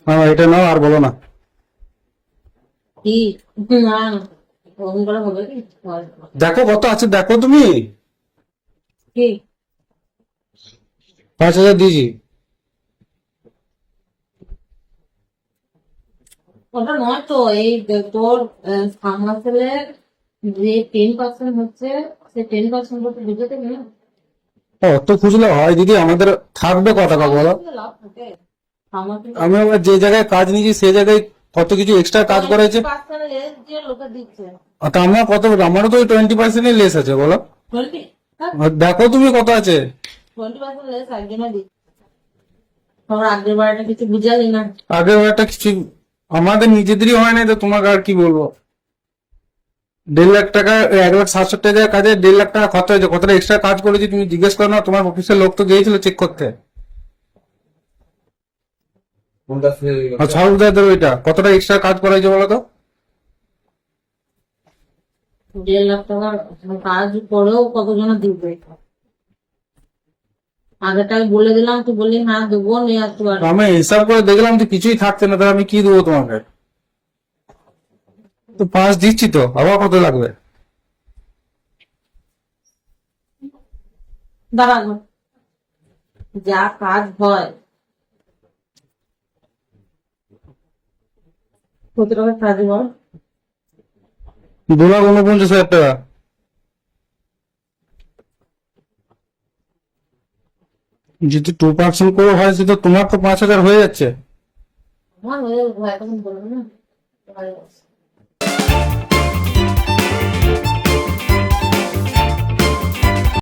হ্যাঁ, এটা নাও আর বলো না। কি না ওরকম করে হবে কি হয়। দেখো কত আছে, দেখো তুমি। কি 5,000 দিয়েছি। ওটা নয় তো, এই তোর ফার্মাসেলের যে 10% হচ্ছে, সেই 10% করতে বুঝে দেবে না। অত খুঁজলে হয় দিদি? আমাদের থাকবে ক টাকা বলো? ফার্মাসিতে লাভ থাকে, ফার্মাসিতে আমি আবার যে জায়গায় কাজ নিয়েছি সেই জায়গায় কত কিছু এক্সট্রা কাজ করেছে। 20% লেস যে লোকে দিচ্ছে। তা আমার কত, আমারও তো 20% লেস আছে বলো। 20, হ্যাঁ, আর দেখো তুমি কত আছে। 20% লেস একজনে দিচ্ছে। তোর আগের বারটা কিছু বুঝালি না। আগের একটা কিছু আমাদের নিজেদেরই হয় নাই তো তোমাকে আর কি বলবো। 1.5 লাখ টাকা, 1,60,70,000 কাজে 1.5 লাখ টাকা খরচা হয়েছে। কতটা এক্সট্রা কাজ করেছি তুমি জিজ্ঞেস করো না? তোমার অফিসের লোক তো গিয়েছিল চেক করতে। আর সর্বদাদের ওইটা কতটা এক্সট্রা কাজ করা হয়েছে বলো তো? 1.5 লাখ টাকার কাজ করেও কতজনে দিবে? আগেরটাই বলে দিলাম, তুই বললি হ্যাঁ দেবো, নিয়ে আসতে পারবি। আমি হিসাব করে দেখলাম তো কিছুই থাকছে না, তাহলে আমি কি দেবো তোমাকে? তো 5 দিচ্ছি তো, আবার কত লাগবে? দাঁড়ানো, যা কাজ হয় কত টাকা কাজ হয়? 2,49,000 টাকা। যদি 2% করে হয় সেটা তোমার তো 5,000 হয়ে যাচ্ছে। আমার হয়ে যাবে, এখন বলবো না।